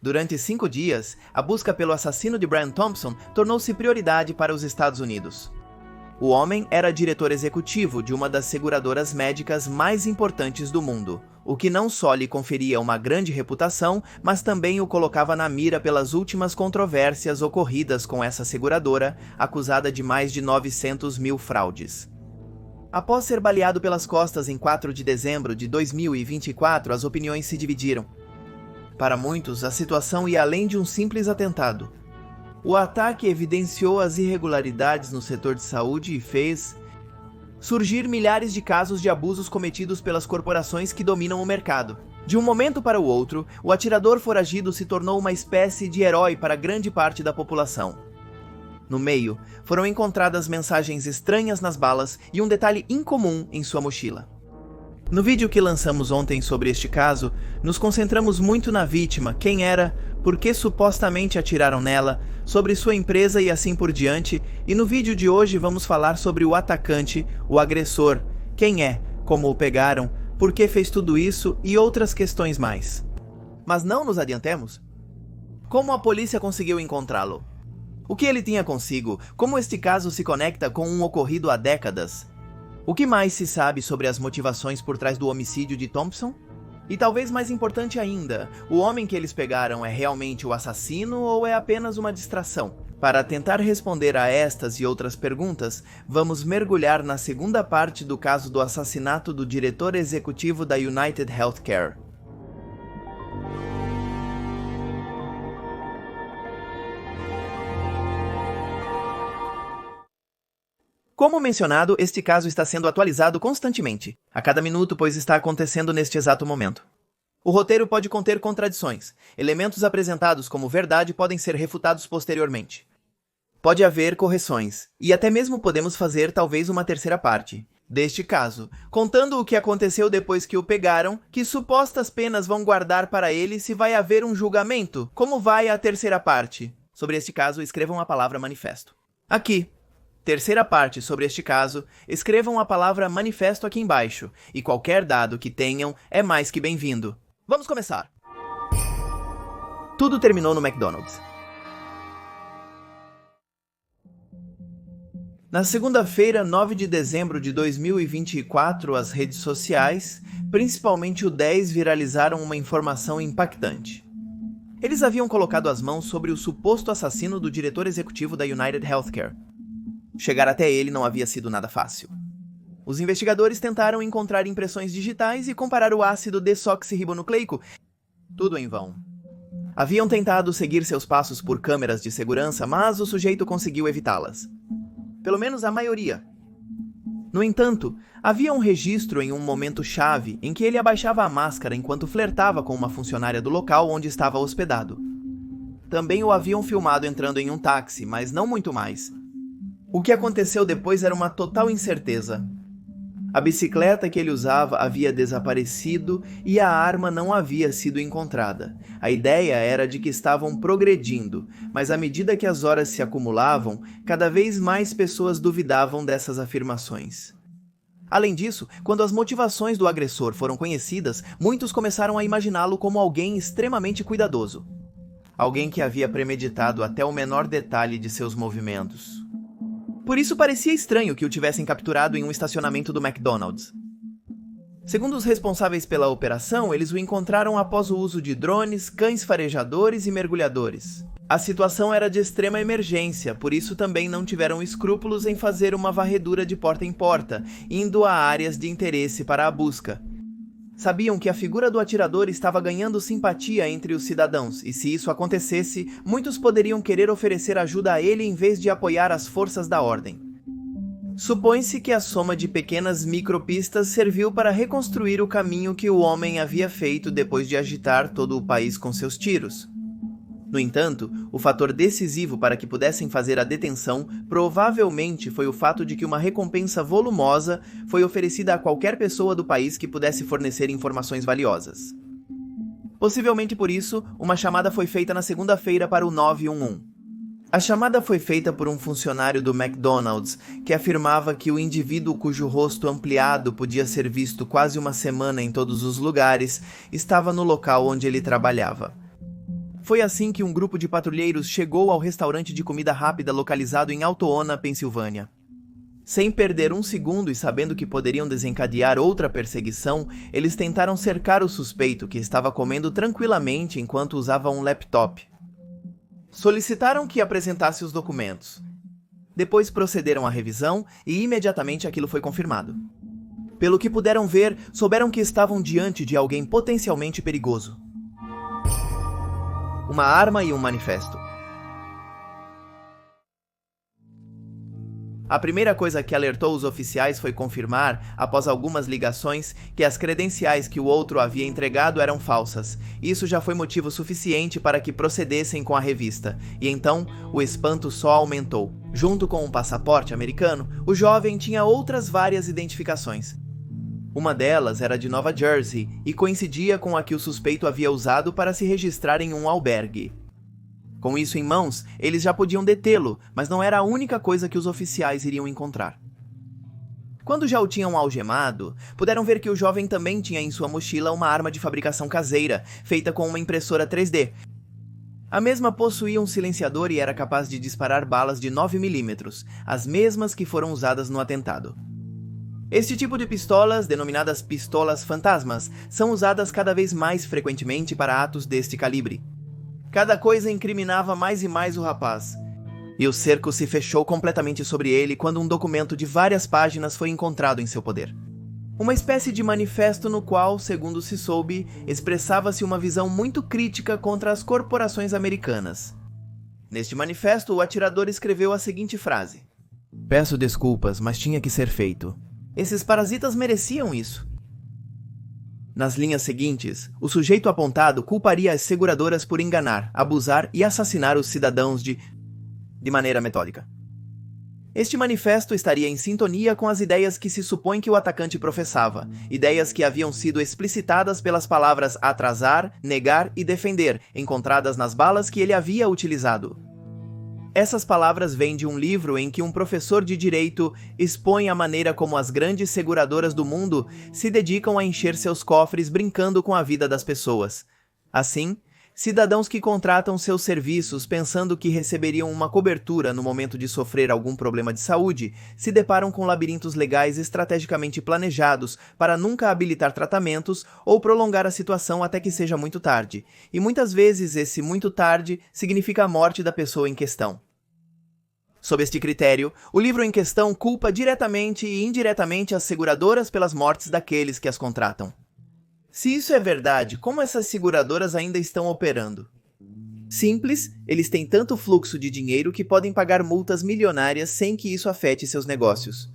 Durante 5 dias, a busca pelo assassino de Brian Thompson tornou-se prioridade para os Estados Unidos. O homem era diretor executivo de uma das seguradoras médicas mais importantes do mundo, o que não só lhe conferia uma grande reputação, mas também o colocava na mira pelas últimas controvérsias ocorridas com essa seguradora, acusada de mais de 900 mil fraudes. Após ser baleado pelas costas em 4 de dezembro de 2024, as opiniões se dividiram. Para muitos, a situação ia além de um simples atentado. O ataque evidenciou as irregularidades no setor de saúde e fez surgir milhares de casos de abusos cometidos pelas corporações que dominam o mercado. De um momento para o outro, o atirador foragido se tornou uma espécie de herói para grande parte da população. No meio, foram encontradas mensagens estranhas nas balas e um detalhe incomum em sua mochila. No vídeo que lançamos ontem sobre este caso, nos concentramos muito na vítima, quem era, por que supostamente atiraram nela, sobre sua empresa e assim por diante, e no vídeo de hoje vamos falar sobre o atacante, o agressor, quem é, como o pegaram, por que fez tudo isso e outras questões mais. Mas não nos adiantemos. Como a polícia conseguiu encontrá-lo? O que ele tinha consigo? Como este caso se conecta com um ocorrido há décadas? O que mais se sabe sobre as motivações por trás do homicídio de Thompson? E talvez mais importante ainda, o homem que eles pegaram é realmente o assassino ou é apenas uma distração? Para tentar responder a estas e outras perguntas, vamos mergulhar na segunda parte do caso do assassinato do diretor executivo da United Healthcare. Como mencionado, este caso está sendo atualizado constantemente, a cada minuto, pois está acontecendo neste exato momento. O roteiro pode conter contradições. Elementos apresentados como verdade podem ser refutados posteriormente. Pode haver correções, e até mesmo podemos fazer talvez uma terceira parte deste caso, contando o que aconteceu depois que o pegaram, que supostas penas vão guardar para ele se vai haver um julgamento, como vai a terceira parte. Sobre este caso, escrevam a palavra manifesto. Aqui. Terceira parte sobre este caso, escrevam a palavra manifesto aqui embaixo, e qualquer dado que tenham é mais que bem-vindo. Vamos começar! Tudo terminou no McDonald's. Na segunda-feira, 9 de dezembro de 2024, as redes sociais, principalmente o 10, viralizaram uma informação impactante. Eles haviam colocado as mãos sobre o suposto assassino do diretor executivo da United Healthcare. Chegar até ele não havia sido nada fácil. Os investigadores tentaram encontrar impressões digitais e comparar o ácido desoxirribonucleico. Tudo em vão. Haviam tentado seguir seus passos por câmeras de segurança, mas o sujeito conseguiu evitá-las. Pelo menos a maioria. No entanto, havia um registro em um momento-chave em que ele abaixava a máscara enquanto flertava com uma funcionária do local onde estava hospedado. Também o haviam filmado entrando em um táxi, mas não muito mais. O que aconteceu depois era uma total incerteza. A bicicleta que ele usava havia desaparecido e a arma não havia sido encontrada. A ideia era de que estavam progredindo, mas à medida que as horas se acumulavam, cada vez mais pessoas duvidavam dessas afirmações. Além disso, quando as motivações do agressor foram conhecidas, muitos começaram a imaginá-lo como alguém extremamente cuidadoso. Alguém que havia premeditado até o menor detalhe de seus movimentos. Por isso parecia estranho que o tivessem capturado em um estacionamento do McDonald's. Segundo os responsáveis pela operação, eles o encontraram após o uso de drones, cães farejadores e mergulhadores. A situação era de extrema emergência, por isso também não tiveram escrúpulos em fazer uma varredura de porta em porta, indo a áreas de interesse para a busca. Sabiam que a figura do atirador estava ganhando simpatia entre os cidadãos, e se isso acontecesse, muitos poderiam querer oferecer ajuda a ele em vez de apoiar as forças da ordem. Supõe-se que a soma de pequenas micropistas serviu para reconstruir o caminho que o homem havia feito depois de agitar todo o país com seus tiros. No entanto, o fator decisivo para que pudessem fazer a detenção provavelmente foi o fato de que uma recompensa volumosa foi oferecida a qualquer pessoa do país que pudesse fornecer informações valiosas. Possivelmente por isso, uma chamada foi feita na segunda-feira para o 911. A chamada foi feita por um funcionário do McDonald's, que afirmava que o indivíduo cujo rosto ampliado podia ser visto quase uma semana em todos os lugares, estava no local onde ele trabalhava. Foi assim que um grupo de patrulheiros chegou ao restaurante de comida rápida localizado em Altoona, Pensilvânia. Sem perder um segundo e sabendo que poderiam desencadear outra perseguição, eles tentaram cercar o suspeito, que estava comendo tranquilamente enquanto usava um laptop. Solicitaram que apresentasse os documentos. Depois procederam à revisão e imediatamente aquilo foi confirmado. Pelo que puderam ver, souberam que estavam diante de alguém potencialmente perigoso. Uma arma e um manifesto. A primeira coisa que alertou os oficiais foi confirmar, após algumas ligações, que as credenciais que o outro havia entregado eram falsas. Isso já foi motivo suficiente para que procedessem com a revista, e então o espanto só aumentou. Junto com um passaporte americano, o jovem tinha outras várias identificações. Uma delas era de Nova Jersey e coincidia com a que o suspeito havia usado para se registrar em um albergue. Com isso em mãos, eles já podiam detê-lo, mas não era a única coisa que os oficiais iriam encontrar. Quando já o tinham algemado, puderam ver que o jovem também tinha em sua mochila uma arma de fabricação caseira, feita com uma impressora 3D. A mesma possuía um silenciador e era capaz de disparar balas de 9mm, as mesmas que foram usadas no atentado. Este tipo de pistolas, denominadas pistolas fantasmas, são usadas cada vez mais frequentemente para atos deste calibre. Cada coisa incriminava mais e mais o rapaz, e o cerco se fechou completamente sobre ele quando um documento de várias páginas foi encontrado em seu poder. Uma espécie de manifesto no qual, segundo se soube, expressava-se uma visão muito crítica contra as corporações americanas. Neste manifesto, o atirador escreveu a seguinte frase: "Peço desculpas, mas tinha que ser feito. Esses parasitas mereciam isso." Nas linhas seguintes, o sujeito apontado culparia as seguradoras por enganar, abusar e assassinar os cidadãos de maneira metódica. Este manifesto estaria em sintonia com as ideias que se supõe que o atacante professava, ideias que haviam sido explicitadas pelas palavras atrasar, negar e defender, encontradas nas balas que ele havia utilizado. Essas palavras vêm de um livro em que um professor de direito expõe a maneira como as grandes seguradoras do mundo se dedicam a encher seus cofres brincando com a vida das pessoas. Assim, cidadãos que contratam seus serviços pensando que receberiam uma cobertura no momento de sofrer algum problema de saúde, se deparam com labirintos legais estrategicamente planejados para nunca habilitar tratamentos ou prolongar a situação até que seja muito tarde. E muitas vezes esse muito tarde significa a morte da pessoa em questão. Sob este critério, o livro em questão culpa diretamente e indiretamente as seguradoras pelas mortes daqueles que as contratam. Se isso é verdade, como essas seguradoras ainda estão operando? Simples, eles têm tanto fluxo de dinheiro que podem pagar multas milionárias sem que isso afete seus negócios.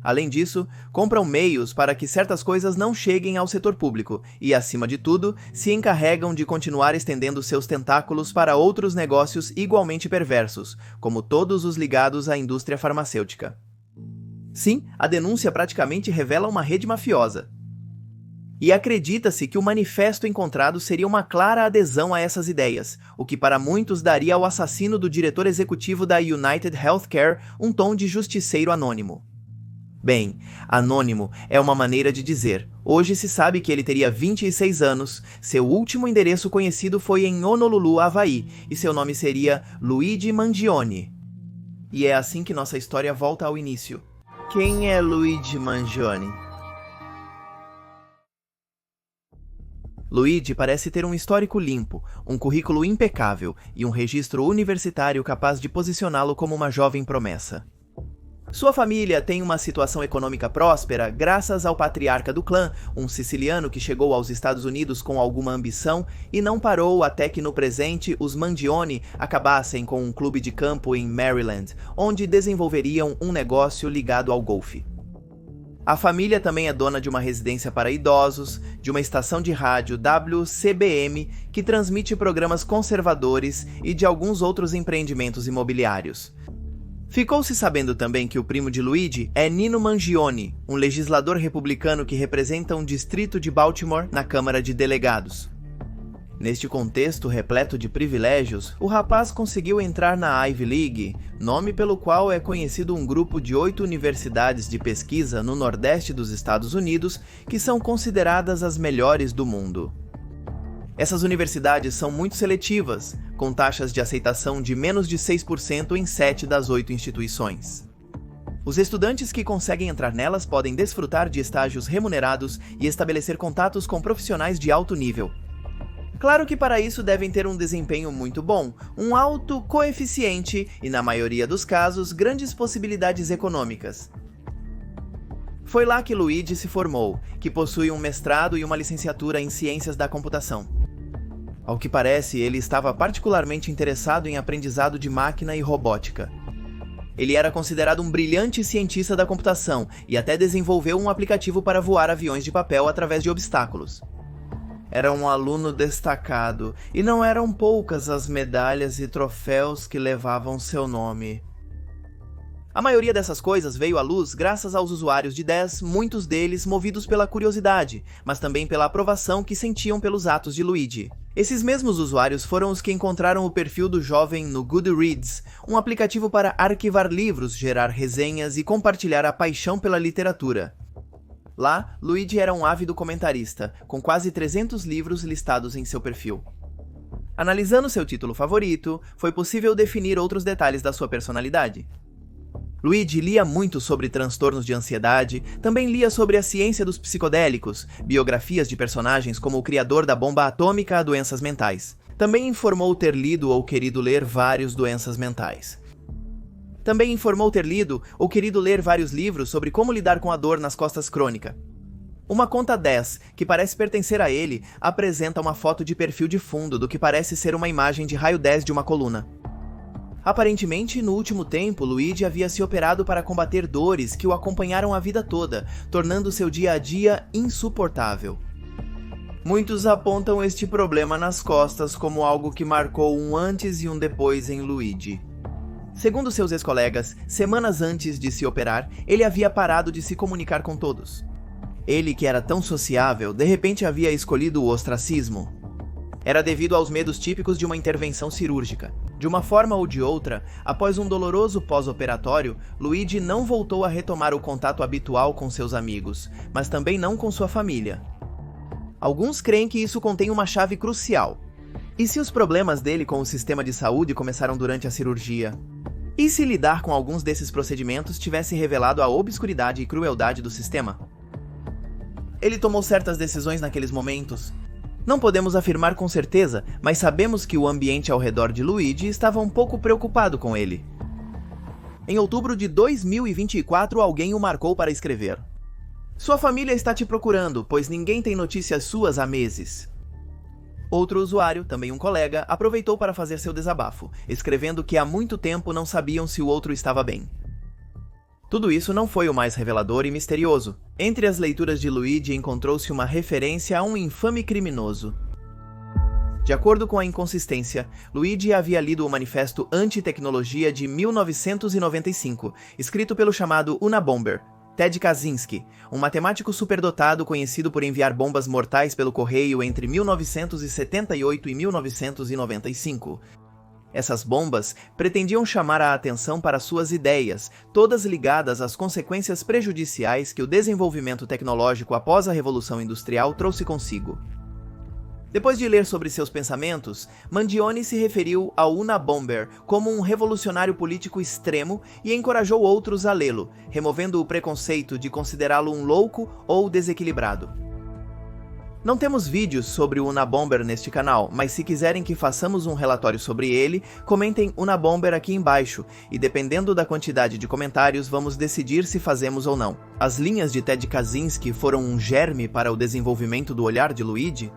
Além disso, compram meios para que certas coisas não cheguem ao setor público e, acima de tudo, se encarregam de continuar estendendo seus tentáculos para outros negócios igualmente perversos, como todos os ligados à indústria farmacêutica. Sim, a denúncia praticamente revela uma rede mafiosa. E acredita-se que o manifesto encontrado seria uma clara adesão a essas ideias, o que para muitos daria ao assassino do diretor executivo da United Healthcare um tom de justiceiro anônimo. Bem, anônimo é uma maneira de dizer. Hoje se sabe que ele teria 26 anos, seu último endereço conhecido foi em Honolulu, Havaí, e seu nome seria Luigi Mangione. E é assim que nossa história volta ao início. Quem é Luigi Mangione? Luigi parece ter um histórico limpo, um currículo impecável e um registro universitário capaz de posicioná-lo como uma jovem promessa. Sua família tem uma situação econômica próspera graças ao patriarca do clã, um siciliano que chegou aos Estados Unidos com alguma ambição e não parou até que no presente os Mangione acabassem com um clube de campo em Maryland, onde desenvolveriam um negócio ligado ao golfe. A família também é dona de uma residência para idosos, de uma estação de rádio WCBM que transmite programas conservadores e de alguns outros empreendimentos imobiliários. Ficou-se sabendo também que o primo de Luigi é Nino Mangione, um legislador republicano que representa um distrito de Baltimore na Câmara de Delegados. Neste contexto repleto de privilégios, o rapaz conseguiu entrar na Ivy League, nome pelo qual é conhecido um grupo de 8 universidades de pesquisa no nordeste dos Estados Unidos que são consideradas as melhores do mundo. Essas universidades são muito seletivas, com taxas de aceitação de menos de 6% em 7 das 8 instituições. Os estudantes que conseguem entrar nelas podem desfrutar de estágios remunerados e estabelecer contatos com profissionais de alto nível. Claro que para isso devem ter um desempenho muito bom, um alto coeficiente e, na maioria dos casos, grandes possibilidades econômicas. Foi lá que Luigi se formou, que possui um mestrado e uma licenciatura em Ciências da Computação. Ao que parece, ele estava particularmente interessado em aprendizado de máquina e robótica. Ele era considerado um brilhante cientista da computação e até desenvolveu um aplicativo para voar aviões de papel através de obstáculos. Era um aluno destacado, e não eram poucas as medalhas e troféus que levavam seu nome. A maioria dessas coisas veio à luz graças aos usuários de 10, muitos deles movidos pela curiosidade, mas também pela aprovação que sentiam pelos atos de Luigi. Esses mesmos usuários foram os que encontraram o perfil do jovem no Goodreads, um aplicativo para arquivar livros, gerar resenhas e compartilhar a paixão pela literatura. Lá, Luigi era um ávido comentarista, com quase 300 livros listados em seu perfil. Analisando seu título favorito, foi possível definir outros detalhes da sua personalidade. Luigi lia muito sobre transtornos de ansiedade, também lia sobre a ciência dos psicodélicos, biografias de personagens como o criador da bomba atômica a doenças mentais. Também informou ter lido ou querido ler vários livros sobre como lidar com a dor nas costas crônica. Uma conta 10, que parece pertencer a ele, apresenta uma foto de perfil de fundo do que parece ser uma imagem de raio 10 de uma coluna. Aparentemente, no último tempo, Luigi havia se operado para combater dores que o acompanharam a vida toda, tornando seu dia a dia insuportável. Muitos apontam este problema nas costas como algo que marcou um antes e um depois em Luigi. Segundo seus ex-colegas, semanas antes de se operar, ele havia parado de se comunicar com todos. Ele, que era tão sociável, de repente havia escolhido o ostracismo. Era devido aos medos típicos de uma intervenção cirúrgica. De uma forma ou de outra, após um doloroso pós-operatório, Luigi não voltou a retomar o contato habitual com seus amigos, mas também não com sua família. Alguns creem que isso contém uma chave crucial. E se os problemas dele com o sistema de saúde começaram durante a cirurgia? E se lidar com alguns desses procedimentos tivesse revelado a obscuridade e crueldade do sistema? Ele tomou certas decisões naqueles momentos. Não podemos afirmar com certeza, mas sabemos que o ambiente ao redor de Luigi estava um pouco preocupado com ele. Em outubro de 2024, alguém o marcou para escrever: "Sua família está te procurando, pois ninguém tem notícias suas há meses." Outro usuário, também um colega, aproveitou para fazer seu desabafo, escrevendo que há muito tempo não sabiam se o outro estava bem. Tudo isso não foi o mais revelador e misterioso. Entre as leituras de Luigi encontrou-se uma referência a um infame criminoso. De acordo com a inconsistência, Luigi havia lido o Manifesto Anti-Tecnologia de 1995, escrito pelo chamado Unabomber, Ted Kaczynski, um matemático superdotado conhecido por enviar bombas mortais pelo correio entre 1978 e 1995. Essas bombas pretendiam chamar a atenção para suas ideias, todas ligadas às consequências prejudiciais que o desenvolvimento tecnológico após a Revolução Industrial trouxe consigo. Depois de ler sobre seus pensamentos, Mandione se referiu ao Unabomber como um revolucionário político extremo e encorajou outros a lê-lo, removendo o preconceito de considerá-lo um louco ou desequilibrado. Não temos vídeos sobre o Unabomber neste canal, mas se quiserem que façamos um relatório sobre ele, comentem Unabomber aqui embaixo, e dependendo da quantidade de comentários, vamos decidir se fazemos ou não. As linhas de Ted Kaczynski foram um germe para o desenvolvimento do olhar de Luigi?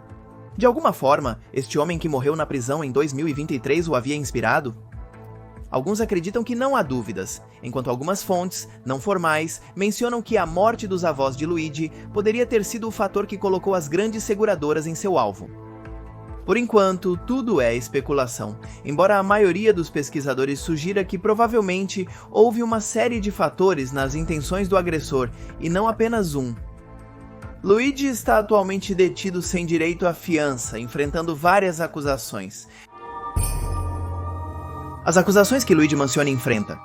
De alguma forma, este homem que morreu na prisão em 2023 o havia inspirado? Alguns acreditam que não há dúvidas, enquanto algumas fontes, não formais, mencionam que a morte dos avós de Luigi poderia ter sido o fator que colocou as grandes seguradoras em seu alvo. Por enquanto, tudo é especulação, embora a maioria dos pesquisadores sugira que provavelmente houve uma série de fatores nas intenções do agressor e não apenas um. Luigi está atualmente detido sem direito à fiança, enfrentando várias acusações. As acusações que Luigi Mansione enfrenta: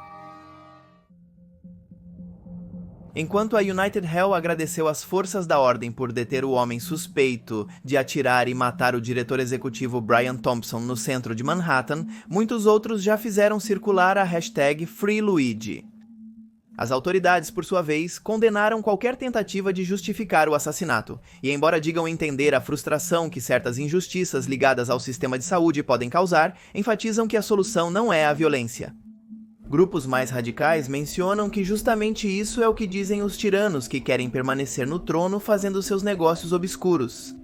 Enquanto a United Hell agradeceu às forças da ordem por deter o homem suspeito de atirar e matar o diretor executivo Brian Thompson no centro de Manhattan, muitos outros já fizeram circular a hashtag FreeLuigi. As autoridades, por sua vez, condenaram qualquer tentativa de justificar o assassinato, e embora digam entender a frustração que certas injustiças ligadas ao sistema de saúde podem causar, enfatizam que a solução não é a violência. Grupos mais radicais mencionam que justamente isso é o que dizem os tiranos que querem permanecer no trono fazendo seus negócios obscuros.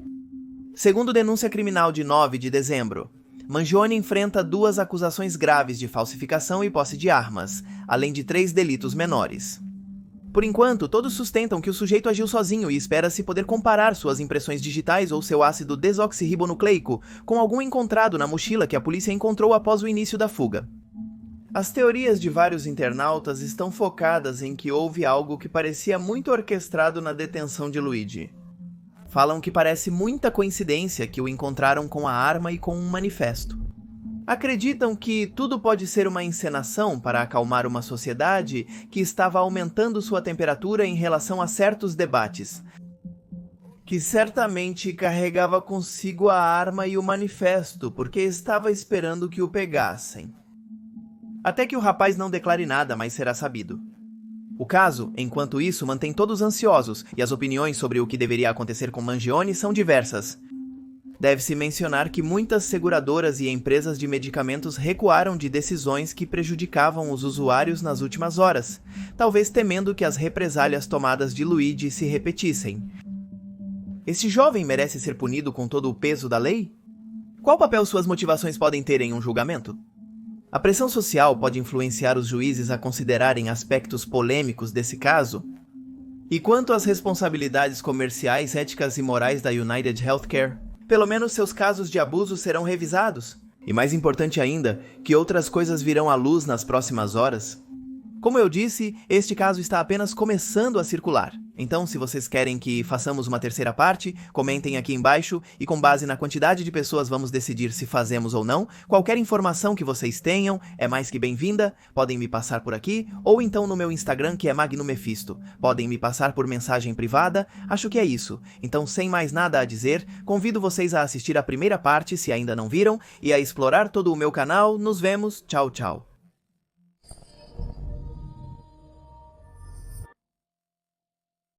Segundo denúncia criminal de 9 de dezembro, Mangione enfrenta 2 acusações graves de falsificação e posse de armas, além de 3 delitos menores. Por enquanto, todos sustentam que o sujeito agiu sozinho e espera-se poder comparar suas impressões digitais ou seu ácido desoxirribonucleico com algum encontrado na mochila que a polícia encontrou após o início da fuga. As teorias de vários internautas estão focadas em que houve algo que parecia muito orquestrado na detenção de Luigi. Falam que parece muita coincidência que o encontraram com a arma e com um manifesto. Acreditam que tudo pode ser uma encenação para acalmar uma sociedade que estava aumentando sua temperatura em relação a certos debates, que certamente carregava consigo a arma e o manifesto porque estava esperando que o pegassem. Até que o rapaz não declare nada, mas será sabido. O caso, enquanto isso, mantém todos ansiosos, e as opiniões sobre o que deveria acontecer com Mangione são diversas. Deve-se mencionar que muitas seguradoras e empresas de medicamentos recuaram de decisões que prejudicavam os usuários nas últimas horas, talvez temendo que as represálias tomadas de Luigi se repetissem. Este jovem merece ser punido com todo o peso da lei? Qual papel suas motivações podem ter em um julgamento? A pressão social pode influenciar os juízes a considerarem aspectos polêmicos desse caso? E quanto às responsabilidades comerciais, éticas e morais da United Healthcare? Pelo menos seus casos de abuso serão revisados? E mais importante ainda, que outras coisas virão à luz nas próximas horas? Como eu disse, este caso está apenas começando a circular. Então, se vocês querem que façamos uma terceira parte, comentem aqui embaixo e com base na quantidade de pessoas vamos decidir se fazemos ou não. Qualquer informação que vocês tenham é mais que bem-vinda, podem me passar por aqui ou então no meu Instagram que é MagnoMephisto. Podem me passar por mensagem privada, acho que é isso. Então, sem mais nada a dizer, convido vocês a assistir a primeira parte se ainda não viram e a explorar todo o meu canal. Nos vemos, tchau, tchau.